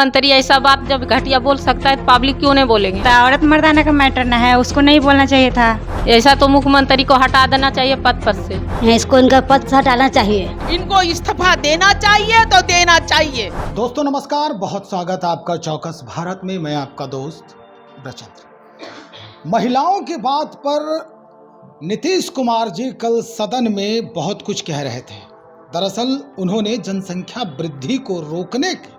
मुख्यमंत्री ऐसा बात जब घटिया बोल सकता है तो पब्लिक क्यों नहीं बोलेंगे? तो औरत मर्दाना का मैटर न है, उसको नहीं बोलना चाहिए था। ऐसा तो मुख्यमंत्री को हटा देना चाहिए पद पर से। इसको इनका पद से हटाना चाहिए। इनको इस्तीफा देना चाहिए तो देना चाहिए। दोस्तों नमस्कार, बहुत स्वागत आपका चौकस भारत में। मैं आपका दोस्त ब्रचंद्र। महिलाओं की बात पर नीतीश कुमार जी कल सदन में बहुत कुछ कह रहे थे। दरअसल उन्होंने जनसंख्या वृद्धि को रोकने की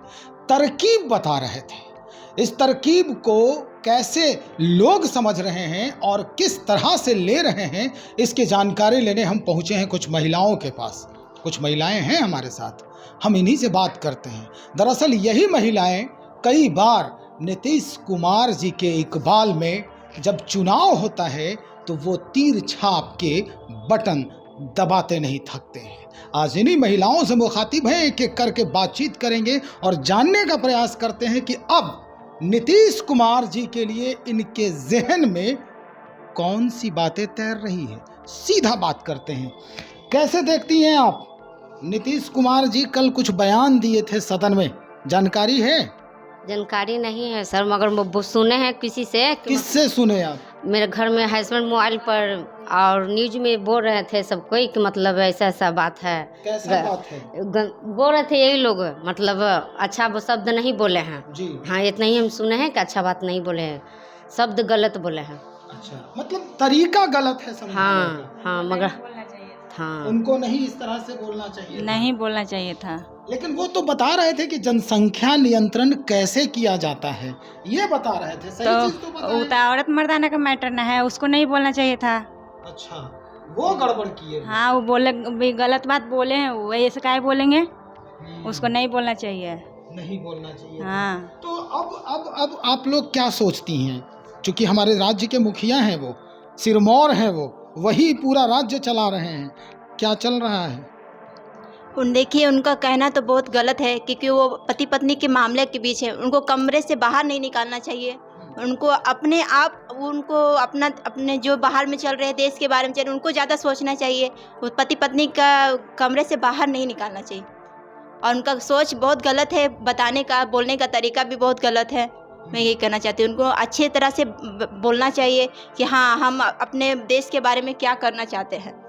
तरकीब बता रहे थे। इस तरकीब को कैसे लोग समझ रहे हैं और किस तरह से ले रहे हैं, इसकी जानकारी लेने हम पहुंचे हैं कुछ महिलाओं के पास। कुछ महिलाएं हैं हमारे साथ, हम इन्हीं से बात करते हैं। दरअसल यही महिलाएं कई बार नीतीश कुमार जी के इकबाल में जब चुनाव होता है तो वो तीर छाप के बटन दबाते नहीं थकते हैं। आज इन्हीं महिलाओं से मुखातिब हैं, एक एक करके बातचीत करेंगे और जानने का प्रयास करते हैं कि अब नीतीश कुमार जी के लिए इनके जहन में कौन सी बातें तैर रही है। सीधा बात करते हैं। कैसे देखती हैं आप? नीतीश कुमार जी कल कुछ बयान दिए थे सदन में, जानकारी है? जानकारी नहीं है सर, मगर वो सुने हैं किसी से। किससे सुने आप? मेरे घर में हस्बैंड मोबाइल पर और न्यूज में बोल रहे थे सब कोई कि मतलब ऐसा ऐसा बात है। कैसा बात है? बोल रहे थे यही लोग, मतलब अच्छा वो शब्द नहीं बोले हैं जी। हाँ, इतना ही हम सुने हैं कि अच्छा बात नहीं बोले हैं, शब्द गलत बोले हैं। अच्छा, मतलब तरीका गलत है समझने हाँ का। हाँ, मगर हाँ उनको नहीं इस तरह से बोलना चाहिए, नहीं बोलना चाहिए था। लेकिन वो तो बता रहे थे कि जनसंख्या नियंत्रण कैसे किया जाता है, ये बता रहे थे। सही चीज तो तो बताएं। वो तो औरत मर्दाना का मैटर न है, उसको नहीं बोलना चाहिए था। अच्छा, वो गड़बड़ किए। हाँ, वो बोले भी गलत बात बोले हैं, वही ऐसे काहे बोलेंगे? उसको नहीं बोलना चाहिए। नहीं बोलना चाहिए। हाँ, तो अब आप लोग क्या सोचती हैं? क्योंकि हमारे राज्य के मुखिया हैं, वो सिरमौर हैं, वो वही पूरा राज्य चला रहे हैं। क्या चल रहा है? देखिए, उनका कहना तो बहुत गलत है क्योंकि वो पति पत्नी के मामले के बीच है। उनको कमरे से बाहर नहीं निकालना चाहिए। उनको अपने आप, उनको अपने जो बाहर में चल रहे देश के बारे में चल रहे, उनको ज़्यादा सोचना चाहिए। वो पति पत्नी का कमरे से बाहर नहीं निकालना चाहिए। और उनका सोच बहुत गलत है, बताने का बोलने का तरीका भी बहुत गलत है। मैं यही कहना चाहती हूँ, उनको अच्छे तरह से बोलना चाहिए कि हाँ, हम अपने देश के बारे में क्या करना चाहते हैं।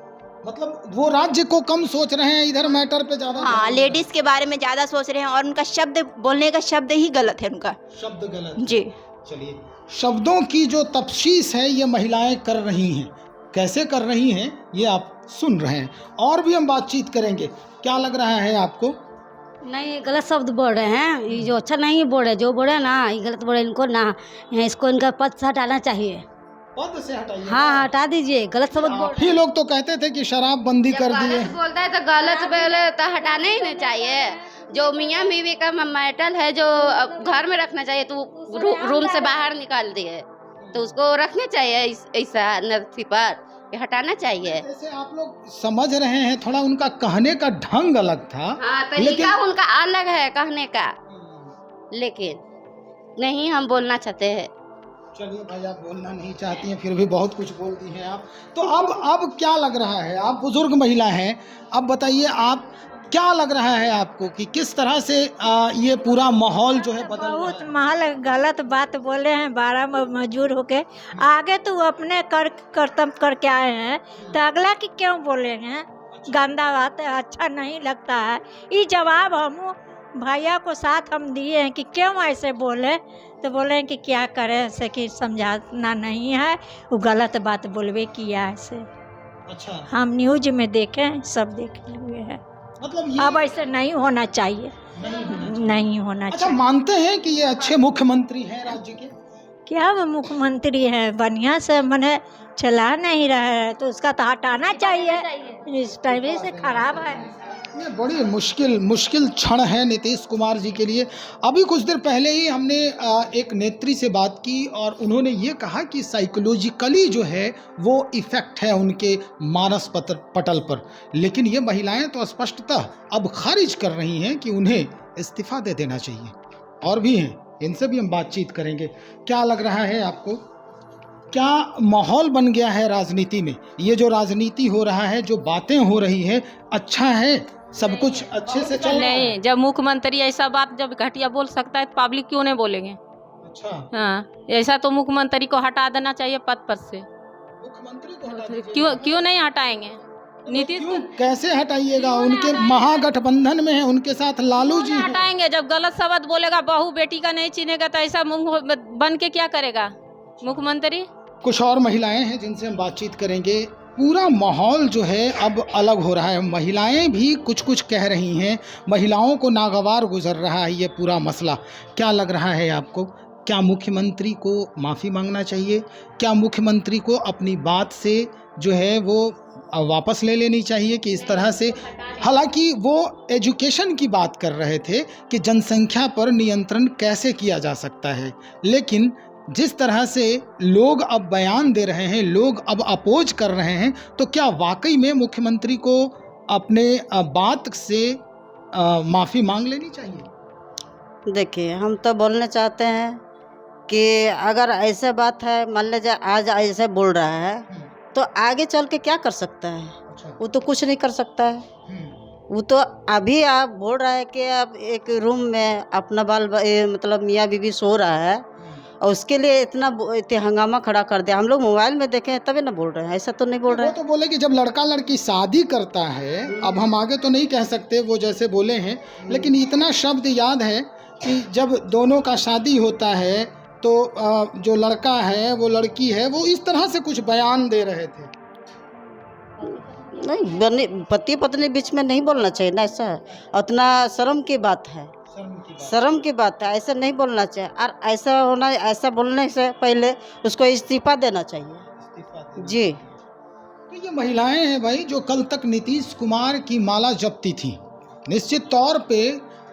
मतलब वो राज्य को कम सोच रहे हैं, इधर मैटर पे ज्यादा। हाँ, लेडीज के बारे में ज़्यादा सोच रहे हैं और उनका शब्द बोलने का शब्द ही गलत है, उनका शब्द गलत है। जी। चलिए, शब्दों की जो तफसीस है ये महिलाएं कर रही हैं। कैसे कर रही हैं ये आप सुन रहे हैं, और भी हम बातचीत करेंगे। क्या लग रहा है आपको? नहीं, गलत शब्द बोल रहे हैं, ये जो अच्छा नहीं बोल रहे, जो बोले ना ये गलत बोले, इनको ना, इसको इनका पद से हटाना चाहिए। पद से हटाइए। हाँ, हटा दीजिए, गलत शब्द बोल ही लोग तो कहते थे कि शराब बंदी कर दिए। बोलता है तो गलत बोले तो हटाना ही नहीं चाहिए। जो मियाँ बीवी का मैटर है जो घर में रखना चाहिए तो रूम से बाहर निकाल दिए, तो उसको रखना चाहिए ऐसा नर्थी पर, हटाना चाहिए। जैसे आप लोग समझ रहे हैं, थोड़ा उनका कहने का ढंग अलग था। हाँ, तरीका उनका अलग है कहने का, लेकिन नहीं हम बोलना चाहते हैं। चलिए भाई, आप बोलना नहीं चाहती हैं, फिर भी बहुत कुछ बोल दी हैं आप। तो अब क्या लग रहा है? आप बुजुर्ग महिला हैं, अब बताइए आप क्या लग रहा है आपको कि किस तरह से ये पूरा माहौल जो है बदल रहा बहुत है? महल गलत बात बोले हैं। 12 मजदूर होके आगे तो अपने कर्तव्य करके आए हैं, तो अगला की क्यों बोलेंगे? गंदा बात है, अच्छा नहीं लगता है। ये जवाब हम भैया को साथ हम दिए हैं कि क्यों ऐसे बोले, तो बोले कि क्या करें, ऐसे कि समझाना नहीं है, वो गलत बात बोलवे किया ऐसे। अच्छा, हम न्यूज में देखे, सब देखे हुए हैं। मतलब ये अब ऐसे नहीं होना चाहिए, नहीं होना अच्छा, चाहिए। मानते हैं कि ये अच्छे मुख्यमंत्री हैं राज्य के? क्या वो मुख्यमंत्री है, बढ़िया से मने चला नहीं रहा है, तो उसका तो हटाना चाहिए। इस टाइम से खराब है। ये बड़ी मुश्किल क्षण है नीतीश कुमार जी के लिए। अभी कुछ देर पहले ही हमने एक नेत्री से बात की और उन्होंने ये कहा कि साइकोलॉजिकली जो है वो इफ़ेक्ट है उनके मानस पटल पर। लेकिन ये महिलाएं तो स्पष्टतः अब खारिज कर रही हैं कि उन्हें इस्तीफा दे देना चाहिए। और भी हैं, इनसे भी हम बातचीत करेंगे। क्या लग रहा है आपको? क्या माहौल बन गया है राजनीति में? ये जो राजनीति हो रहा है, जो बातें हो रही है, अच्छा है सब कुछ अच्छे से चल रहा है? नहीं, जब मुख्यमंत्री ऐसा बात जब घटिया बोल सकता है तो पब्लिक क्यों नहीं बोलेंगे? अच्छा, हाँ, ऐसा तो मुख्यमंत्री को हटा देना चाहिए पद पर से। मुख्यमंत्री को हटा दीजिए। क्यों नहीं हटाएंगे? नीतीश क्यों, कैसे हटाइएगा? उनके महागठबंधन में है, उनके साथ लालू जी हैं। हटाएंगे? जब गलत शब्द बोलेगा, बहू बेटी का नहीं चिनेगा तो ऐसा मुंह बन के क्या करेगा मुख्यमंत्री? कुछ और महिलाएं हैं जिनसे हम बातचीत करेंगे। पूरा माहौल जो है अब अलग हो रहा है, महिलाएं भी कुछ कुछ कह रही हैं, महिलाओं को नागवार गुजर रहा है ये पूरा मसला। क्या लग रहा है आपको? क्या मुख्यमंत्री को माफ़ी मांगना चाहिए? क्या मुख्यमंत्री को अपनी बात से जो है वो वापस ले लेनी चाहिए कि इस तरह से, हालांकि वो एजुकेशन की बात कर रहे थे कि जनसंख्या पर नियंत्रण कैसे किया जा सकता है, लेकिन जिस तरह से लोग अब बयान दे रहे हैं, लोग अब अपोज कर रहे हैं, तो क्या वाकई में मुख्यमंत्री को अपने बात से माफ़ी मांग लेनी चाहिए? देखिए, हम तो बोलना चाहते हैं कि अगर ऐसा बात है, मान लीजिए आज ऐसे बोल रहा है तो आगे चल के क्या कर सकता है? वो तो कुछ नहीं कर सकता है। वो तो अभी आप बोल रहा है कि अब एक रूम में अपना मतलब मियाँ बीवी सो रहा है और उसके लिए इतना हंगामा खड़ा कर दिया। हम लोग मोबाइल में देखे हैं तभी ना बोल रहे हैं, ऐसा तो नहीं बोल रहे हैं। वो तो बोले कि जब लड़का लड़की शादी करता है, अब हम आगे तो नहीं कह सकते वो जैसे बोले हैं, लेकिन इतना शब्द याद है कि जब दोनों का शादी होता है तो जो लड़का है वो लड़की है, वो इस तरह से कुछ बयान दे रहे थे। नहीं, पति पत्नी बीच में नहीं बोलना चाहिए ना, ऐसा उतना शर्म की बात है, शर्म की बात है, ऐसा नहीं बोलना चाहिए। और ऐसा होना, ऐसा बोलने से पहले उसको इस्तीफा देना चाहिए जी। तो ये महिलाएं हैं भाई जो कल तक नीतीश कुमार की माला जपती थी। निश्चित तौर पे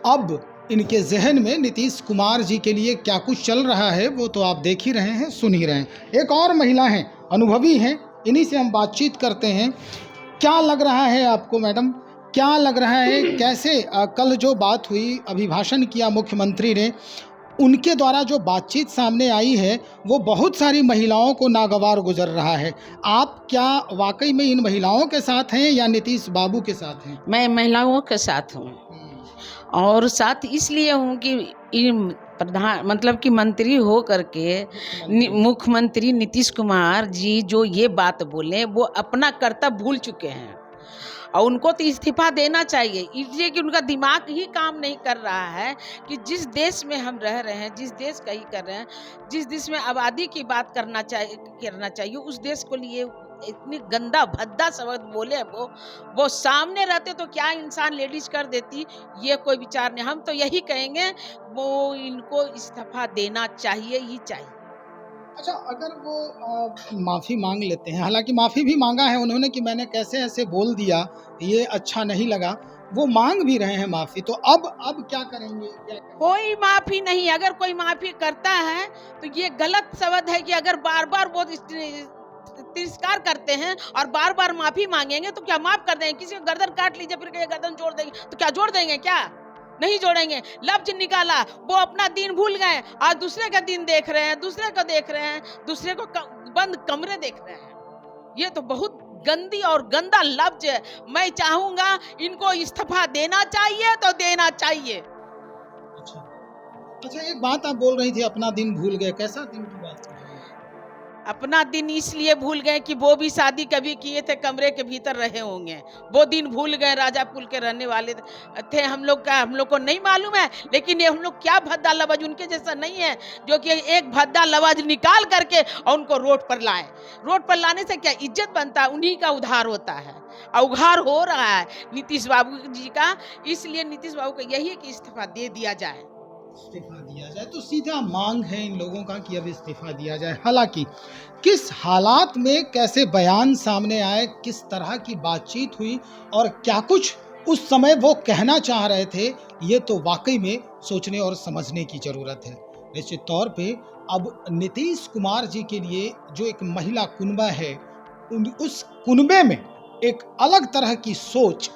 अब इनके जहन में नीतीश कुमार जी के लिए क्या कुछ चल रहा है वो तो आप देख ही रहे हैं, सुन ही रहे हैं। एक और महिला हैं, अनुभवी हैं, इन्हीं से हम बातचीत करते हैं। क्या लग रहा है आपको मैडम, क्या लग रहा है, कैसे कल जो बात हुई, अभिभाषण किया मुख्यमंत्री ने, उनके द्वारा जो बातचीत सामने आई है वो बहुत सारी महिलाओं को नागवार गुजर रहा है। आप क्या वाकई में इन महिलाओं के साथ हैं या नीतीश बाबू के साथ हैं? मैं महिलाओं के साथ हूँ और साथ इसलिए हूँ कि इन प्रधान मतलब कि मंत्री हो करके मुख्यमंत्री नीतीश कुमार जी जो ये बात बोले वो अपना कर्तव्य भूल चुके हैं और उनको तो इस्तीफा देना चाहिए। इसलिए कि उनका दिमाग ही काम नहीं कर रहा है कि जिस देश में हम रह रहे हैं, जिस देश का ही कर रहे हैं, जिस देश में आबादी की बात करना चाहिए उस देश को लिए इतनी गंदा भद्दा शब्द बोले वो सामने रहते तो क्या इंसान लेडीज कर देती, ये कोई विचार नहीं। हम तो यही कहेंगे वो इनको इस्तीफा देना चाहिए ही चाहिए। अच्छा, अगर वो माफ़ी मांग लेते हैं, हालांकि माफ़ी भी मांगा है उन्होंने कि मैंने कैसे ऐसे बोल दिया, ये अच्छा नहीं लगा, वो मांग भी रहे हैं माफ़ी, तो अब क्या करेंगे? कोई माफ़ी नहीं। अगर कोई माफ़ी करता है तो ये गलत शब्द है कि अगर बार बार वो तिरस्कार करते हैं और बार बार माफी मांगेंगे तो क्या माफ कर देंगे? किसी को गर्दन काट लीजिए फिर गर्दन जोड़ देंगे तो क्या जोड़ देंगे? क्या नहीं जोड़ेंगे। लफ्ज निकाला, वो अपना दिन भूल गए, आज दूसरे का दिन देख रहे हैं, दूसरे को देख रहे हैं, दूसरे को बंद कमरे देख रहे हैं। ये तो बहुत गंदी और गंदा लफ्ज है। मैं चाहूंगा इनको इस्तीफा देना चाहिए तो देना चाहिए। अच्छा, एक बात आप बोल रही थी, अपना दिन भूल गए, कैसा दिन की बात कर रही हैं? अपना दिन इसलिए भूल गए कि वो भी शादी कभी किए थे, कमरे के भीतर रहे होंगे, वो दिन भूल गए। राजापुर के रहने वाले थे, हम लोग को नहीं मालूम है, लेकिन ये हम लोग क्या भद्दा लफ्ज उनके जैसा नहीं है जो कि एक भद्दा लफ्ज निकाल करके और उनको रोड पर लाए। रोड पर लाने से क्या इज्जत बनता है? उन्हीं का उद्धार होता है, उद्धार हो रहा है नीतीश बाबू जी का। इसलिए नीतीश बाबू को यही है कि इस्तीफा दे दिया जाए। इस्तीफा दिया जाए तो सीधा मांग है इन लोगों का कि अब इस्तीफा दिया जाए। हालांकि किस हालात में कैसे बयान सामने आए, किस तरह की बातचीत हुई और क्या कुछ उस समय वो कहना चाह रहे थे, ये तो वाकई में सोचने और समझने की ज़रूरत है। निश्चित तौर पे अब नीतीश कुमार जी के लिए जो एक महिला कुनबा है, उस कुनबे में एक अलग तरह की सोच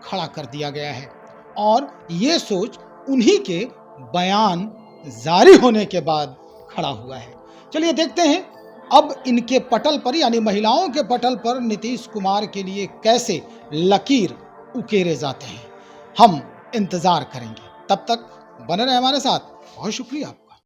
खड़ा कर दिया गया है और ये सोच उन्हीं के बयान जारी होने के बाद खड़ा हुआ है। चलिए देखते हैं अब इनके पटल पर, यानी महिलाओं के पटल पर नीतीश कुमार के लिए कैसे लकीर उकेरे जाते हैं। हम इंतज़ार करेंगे, तब तक बने रहे हमारे साथ। बहुत शुक्रिया।